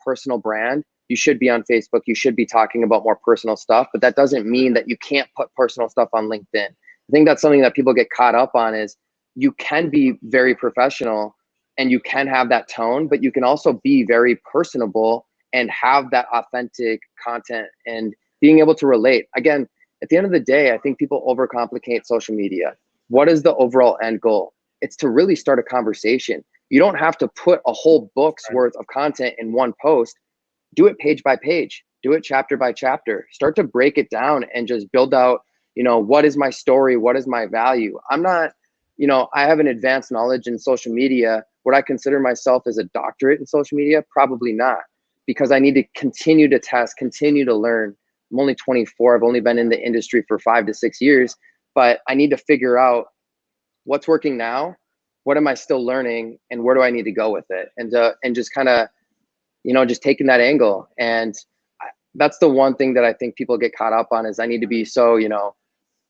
personal brand, you should be on Facebook. You should be talking about more personal stuff, but that doesn't mean that you can't put personal stuff on LinkedIn. I think that's something that people get caught up on is you can be very professional and you can have that tone, but you can also be very personable and have that authentic content and being able to relate. Again, at the end of the day, I think people overcomplicate social media. What is the overall end goal? It's to really start a conversation. You don't have to put a whole book's worth of content in one post. Do it page by page. Do it chapter by chapter. Start to break it down and just build out, what is my story? What is my value? I'm not, I have an advanced knowledge in social media. Would I consider myself as a doctorate in social media? Probably not, because I need to continue to test, continue to learn. I'm only 24. I've only been in the industry for 5 to 6 years, but I need to figure out what's working now, what am I still learning, and where do I need to go with it? And just kind of, just taking that angle. And that's the one thing that I think people get caught up on is I need to be so,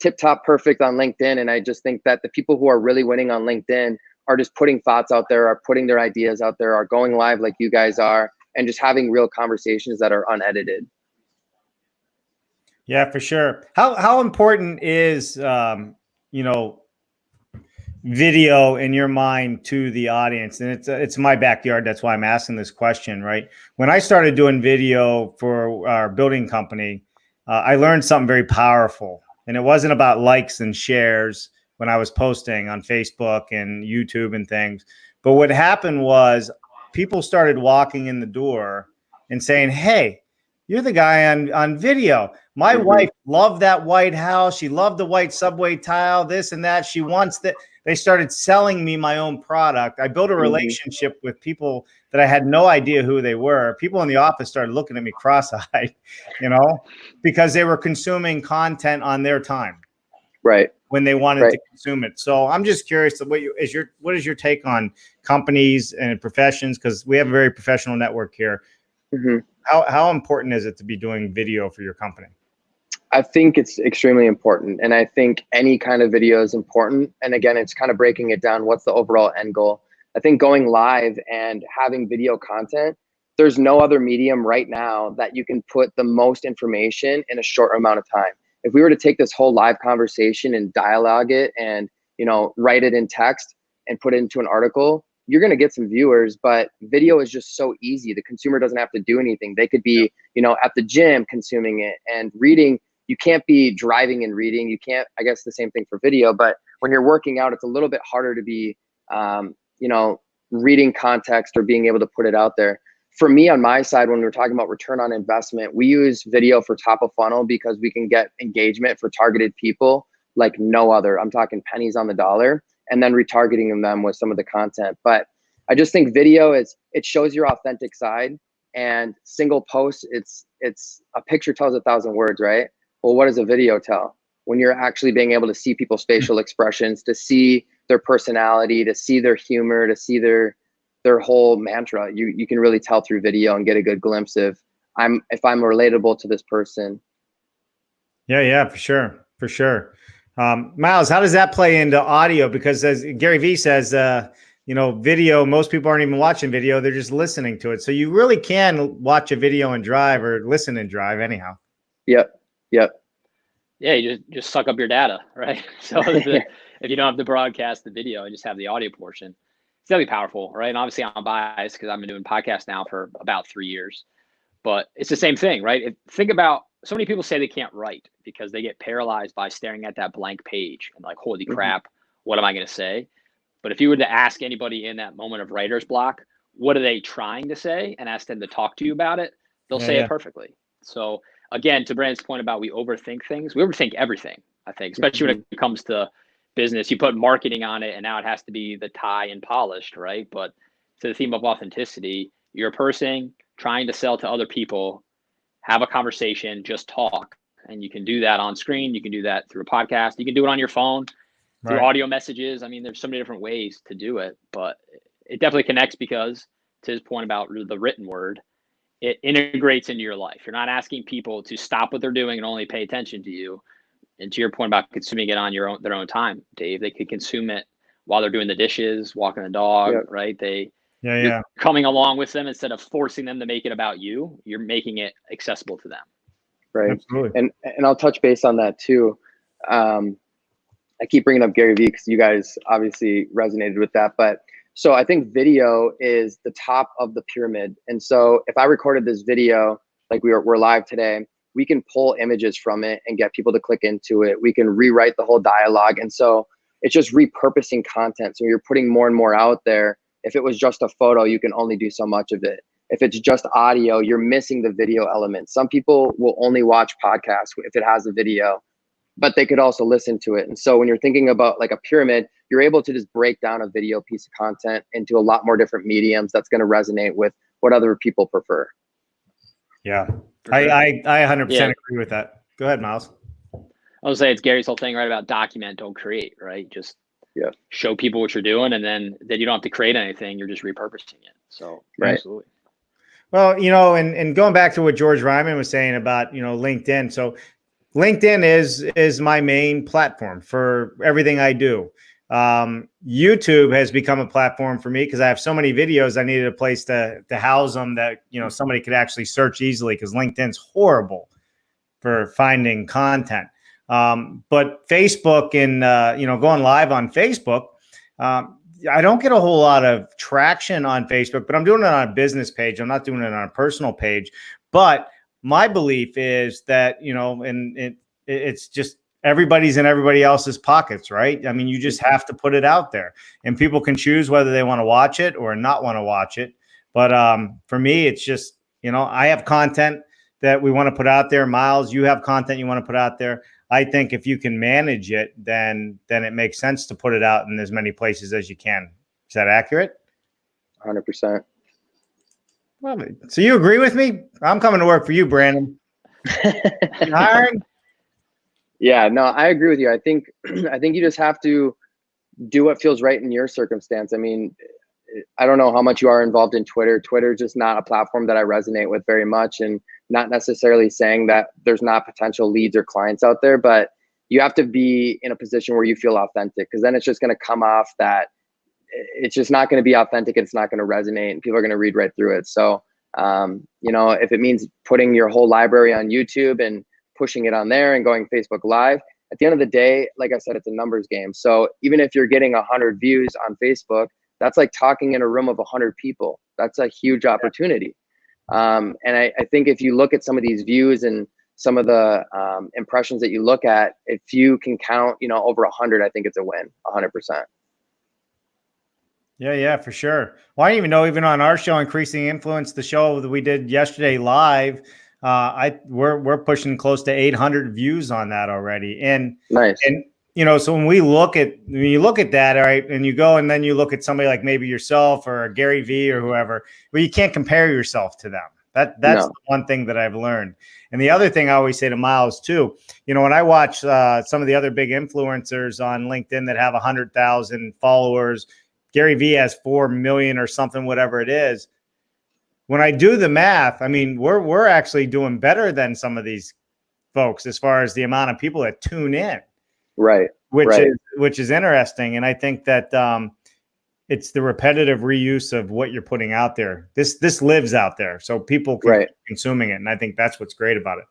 tip top perfect on LinkedIn. And I just think that the people who are really winning on LinkedIn are just putting thoughts out there, are putting their ideas out there, are going live like you guys are, and just having real conversations that are unedited. Yeah, for sure. How important is, video in your mind to the audience? And it's my backyard. That's why I'm asking this question, right? When I started doing video for our building company, I learned something very powerful. And it wasn't about likes and shares when I was posting on Facebook and YouTube and things. But what happened was people started walking in the door and saying, hey, you're the guy on video. My wife loved that white house. She loved the white subway tile, this and that. She wants that. They started selling me my own product. I built a relationship with people that I had no idea who they were. People in the office started looking at me cross-eyed, because they were consuming content on their time. Right. When they wanted to consume it. So I'm just curious, what is your take on companies and professions? Because we have a very professional network here. Mm-hmm. How important is it to be doing video for your company? I think it's extremely important. And I think any kind of video is important. And again, it's kind of breaking it down. What's the overall end goal? I think going live and having video content, there's no other medium right now that you can put the most information in a short amount of time. If we were to take this whole live conversation and dialogue it and, write it in text and put it into an article, you're going to get some viewers, but video is just so easy. The consumer doesn't have to do anything. They could be, at the gym consuming it, and reading. You can't be driving and reading. You can't, I guess the same thing for video, but when you're working out, it's a little bit harder to be, reading context or being able to put it out there. For me, on my side, when we're talking about return on investment, we use video for top of funnel because we can get engagement for targeted people like no other. I'm talking pennies on the dollar, and then retargeting them with some of the content. But I just think video it shows your authentic side, and single post, it's a picture tells 1,000 words, right? Well, what does a video tell? When you're actually being able to see people's facial expressions, to see their personality, to see their humor, to see their whole mantra, you can really tell through video and get a good glimpse of if I'm relatable to this person. Yeah, for sure. Miles, how does that play into audio? Because as Gary Vee says, video, most people aren't even watching video, they're just listening to it. So you really can watch a video and drive, or listen and drive anyhow. Yep. Yeah, you just suck up your data, right? So if you don't have to broadcast the video and just have the audio portion, it's definitely powerful, right? And obviously I'm biased because I've been doing podcasts now for about 3 years, but it's the same thing, right? Think about, so many people say they can't write because they get paralyzed by staring at that blank page and like, holy crap, what am I going to say? But if you were to ask anybody in that moment of writer's block, what are they trying to say, and ask them to talk to you about it, they'll say it perfectly. So again, to Brandon's point about we overthink things, we overthink everything, I think, especially when it comes to business. You put marketing on it and now it has to be the tie and polished, right? But to the theme of authenticity, you're a person trying to sell to other people, have a conversation, just talk. And you can do that on screen. You can do that through a podcast. You can do it on your phone, through audio messages. I mean, there's so many different ways to do it, but it definitely connects because, to his point about the written word, it integrates into your life. You're not asking people to stop what they're doing and only pay attention to you. And to your point about consuming it on their own time, Dave, they could consume it while they're doing the dishes, walking the dog, right? You're coming along with them instead of forcing them to make it about you. You're making it accessible to them. Right. Absolutely. And I'll touch base on that too. I keep bringing up Gary Vee because you guys obviously resonated with that, but so I think video is the top of the pyramid. And so if I recorded this video, like we're live today, we can pull images from it and get people to click into it. We can rewrite the whole dialogue. And so it's just repurposing content. So you're putting more and more out there. If it was just a photo, you can only do so much of it. If it's just audio, you're missing the video element. Some people will only watch podcasts if it has a video, but they could also listen to it. And so when you're thinking about like a pyramid, you're able to just break down a video piece of content into a lot more different mediums that's going to resonate with what other people prefer. Yeah, I 100% agree with that. Go ahead, Miles. I would say it's Gary's whole thing, right? About document, don't create, right? Just show people what you're doing, and then you don't have to create anything. You're just repurposing it. So absolutely. Well, and going back to what George Ryman was saying about, LinkedIn. So LinkedIn is my main platform for everything I do. YouTube has become a platform for me because I have so many videos. I needed a place to house them that, somebody could actually search easily, because LinkedIn's horrible for finding content. But Facebook and, going live on Facebook, I don't get a whole lot of traction on Facebook, but I'm doing it on a business page. I'm not doing it on a personal page. But my belief is that, it's just everybody's in everybody else's pockets, right? I mean, you just have to put it out there, and people can choose whether they want to watch it or not want to watch it. But for me, it's just, I have content that we want to put out there. Miles, you have content you want to put out there. I think if you can manage it, then it makes sense to put it out in as many places as you can. Is that accurate? 100%. Well, so you agree with me? I'm coming to work for you, Brandon. You hiring? Yeah, no, I agree with you. I think you just have to do what feels right in your circumstance. I mean, I don't know how much you are involved in Twitter. Twitter is just not a platform that I resonate with very much. And not necessarily saying that there's not potential leads or clients out there, but you have to be in a position where you feel authentic, because then it's just going to come off that it's just not going to be authentic. It's not going to resonate, and people are going to read right through it. So, you know, if it means putting your whole library on YouTube and pushing it on there and going Facebook Live, at the end of the day, like I said, it's a numbers game. So even if you're getting 100 views on Facebook, that's like talking in a room of 100 people. That's a huge opportunity. And I think if you look at some of these views and some of the impressions that you look at, if you can count, you know, over 100, I think it's a win, 100%. Yeah, for sure. Well, I didn't even know, even on our show, Increasing Influence, the show that we did yesterday live, we're pushing close to 800 views on that already. And nice. And you know, so when you look at that, all right, and you go and then you look at somebody like maybe yourself or Gary V or whoever, well, you can't compare yourself to them. That's the one thing that I've learned. And the other thing I always say to Miles too, you know, when I watch some of the other big influencers on LinkedIn that have 100,000 followers, Gary V has 4 million or something, whatever it is. When I do the math, I mean, we're actually doing better than some of these folks as far as the amount of people that tune in. Right. Which is interesting. And I think that it's the repetitive reuse of what you're putting out there. This lives out there, so people can keep consuming it. And I think that's what's great about it.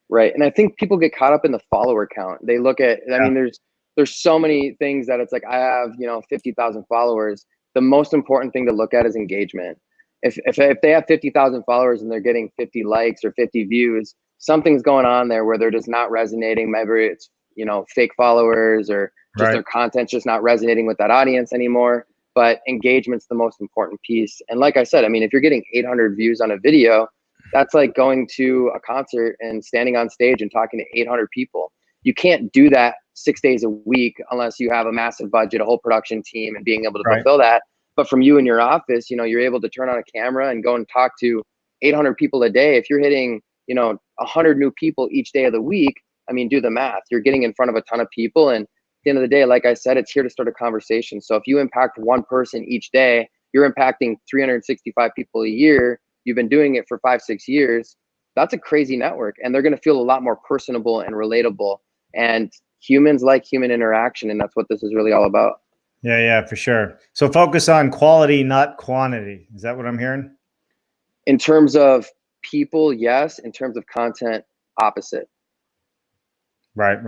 Right. And I think people get caught up in the follower count. They look at, I mean, there's so many things that it's like, I have, you know, 50,000 followers. The most important thing to look at is engagement. If they have 50,000 followers and they're getting 50 likes or 50 views, something's going on there where they're just not resonating. Maybe it's, you know, fake followers, or just their content's just not resonating with that audience anymore. But engagement's the most important piece. And like I said, I mean, if you're getting 800 views on a video, that's like going to a concert and standing on stage and talking to 800 people. You can't do that 6 days a week unless you have a massive budget, a whole production team, and being able to fulfill that. But from you in your office, you know, you're able to turn on a camera and go and talk to 800 people a day. If you're hitting, you know, 100 new people each day of the week, I mean, do the math. You're getting in front of a ton of people. And at the end of the day, like I said, it's here to start a conversation. So if you impact one person each day, you're impacting 365 people a year. You've been doing it for 5-6 years. That's a crazy network. And they're going to feel a lot more personable and relatable. And humans like human interaction. And that's what this is really all about. Yeah, for sure. So focus on quality, not quantity. Is that what I'm hearing? In terms of people, yes. In terms of content, opposite. Right.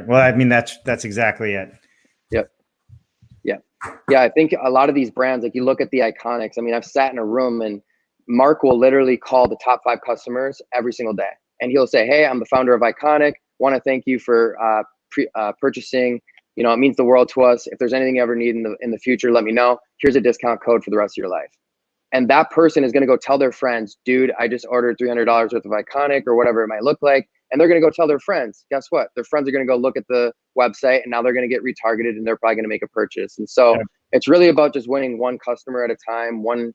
Well, I mean, that's exactly it. Yep. Yeah. I think a lot of these brands, like you look at the Iconics. I mean, I've sat in a room and Mark will literally call the top 5 customers every single day. And he'll say, hey, I'm the founder of Iconic. Want to thank you for purchasing. You know, it means the world to us. If there's anything you ever need in the future, let me know. Here's a discount code for the rest of your life. And that person is going to go tell their friends, dude, I just ordered $300 worth of Iconic or whatever it might look like. And they're going to go tell their friends. Guess what? Their friends are going to go look at the website, and now they're going to get retargeted, and they're probably going to make a purchase. And so it's really about just winning one customer at a time, one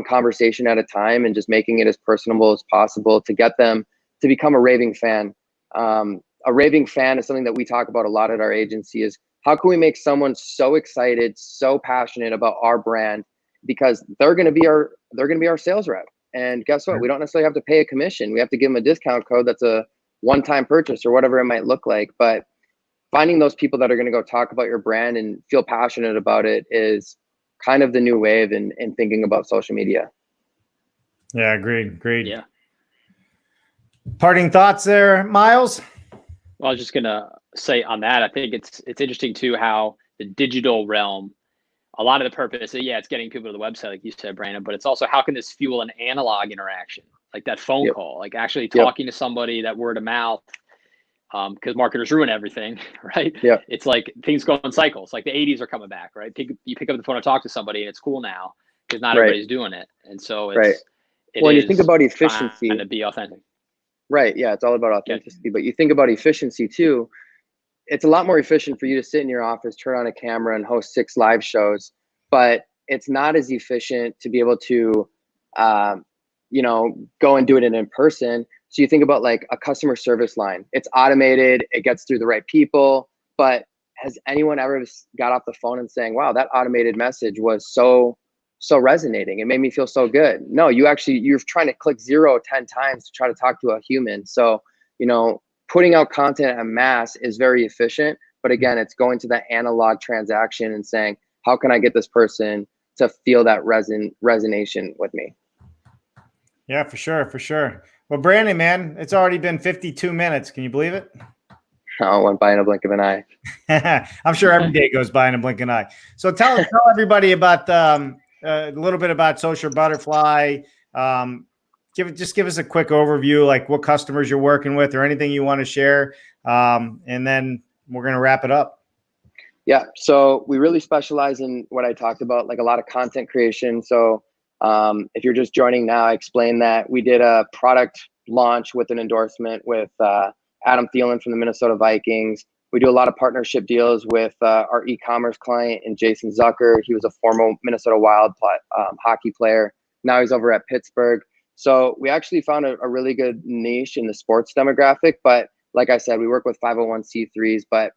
conversation at a time, and just making it as personable as possible to get them to become a raving fan. A raving fan is something that we talk about a lot at our agency. Is how can we make someone so excited, so passionate about our brand, because they're going to be our sales rep. And guess what? We don't necessarily have to pay a commission. We have to give them a discount code that's a one-time purchase or whatever it might look like. But finding those people that are going to go talk about your brand and feel passionate about it is kind of the new wave in thinking about social media. Yeah, agreed. Yeah. Parting thoughts there, Miles? Well, I was just gonna say on that, I think it's interesting too how the digital realm, a lot of the purpose, it's getting people to the website, like you said, Brandon, but it's also how can this fuel an analog interaction, like that phone call, like actually talking to somebody, that word of mouth, because marketers ruin everything, right? Yeah. It's like things go in cycles, like the 80s are coming back, right? You pick up the phone and talk to somebody, and it's cool now because not everybody's doing it. And so it's, when you think about efficiency, and to be authentic. Right. Yeah. It's all about authenticity, but you think about efficiency too. It's a lot more efficient for you to sit in your office, turn on a camera, and host 6 live shows, but it's not as efficient to be able to, go and do it in person. So you think about like a customer service line. It's automated. It gets through the right people. But has anyone ever got off the phone and saying, wow, that automated message was so so resonating. It made me feel so good. No, you're trying to click 0 10 times to try to talk to a human. So, you know, putting out content en masse is very efficient. But again, it's going to that analog transaction and saying, how can I get this person to feel that resonation with me? Yeah, for sure. For sure. Well, Brandon, man, it's already been 52 minutes. Can you believe it? Oh, it went by in a blink of an eye. I'm sure every day goes by in a blink of an eye. So tell everybody about a little bit about Social Butterfly. Give us a quick overview, like what customers you're working with or anything you want to share. And then we're going to wrap it up. Yeah. So we really specialize in what I talked about, like a lot of content creation. So if you're just joining now, I explained that we did a product launch with an endorsement with Adam Thielen from the Minnesota Vikings. We do a lot of partnership deals with our e-commerce client and Jason Zucker. He was a former Minnesota Wild hockey player. Now he's over at Pittsburgh. So we actually found a really good niche in the sports demographic. But like I said, we work with 501c3s. But at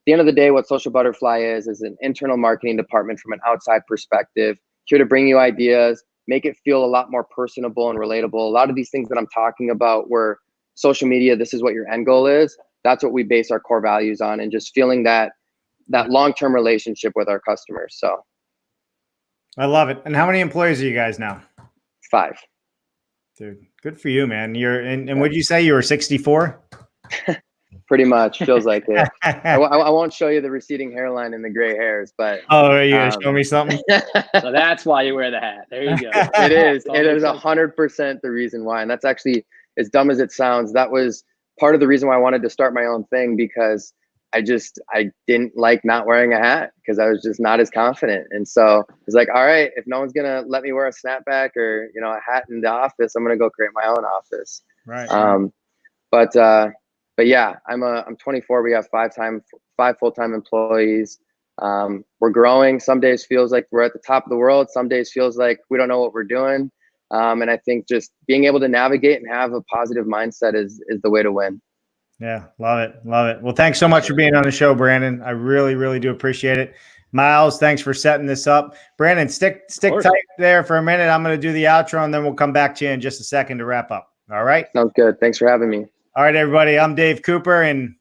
the end of the day, what Social Butterfly is an internal marketing department from an outside perspective, here to bring you ideas, make it feel a lot more personable and relatable. A lot of these things that I'm talking about were social media, this is what your end goal is. That's what we base our core values on, and just feeling that long-term relationship with our customers. So I love it. And how many employees are you guys now? 5. Dude, good for you, man. And what did you say? You were 64? Pretty much feels like it. I won't show you the receding hairline and the gray hairs, but oh, are you gonna show me something? So that's why you wear the hat. There you go. It is 100% the reason why. And that's actually, as dumb as it sounds, that was part of the reason why I wanted to start my own thing, because I didn't like not wearing a hat because I was just not as confident. And so it's like, all right, if no one's gonna let me wear a snapback or, you know, a hat in the office, I'm gonna go create my own office. Right. But yeah, I'm 24. We have 5 full-time employees. We're growing. Some days feels like we're at the top of the world. Some days feels like we don't know what we're doing. And I think just being able to navigate and have a positive mindset is the way to win. Yeah, love it. Love it. Well, thanks so much for being on the show, Brandon. I really, really do appreciate it. Miles, thanks for setting this up. Brandon, stick tight there for a minute. I'm going to do the outro, and then we'll come back to you in just a second to wrap up. All right? Sounds good. Thanks for having me. All right, everybody. I'm Dave Cooper, and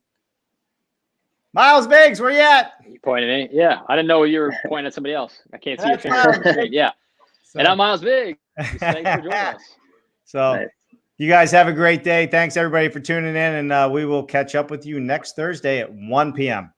Miles Biggs, where you at? You pointed at me? Yeah. I didn't know you were pointing at somebody else. I can't see your finger. Yeah. So, and I'm Miles Biggs. Thanks for joining us. So nice. You guys have a great day. Thanks, everybody, for tuning in, and we will catch up with you next Thursday at 1 p.m.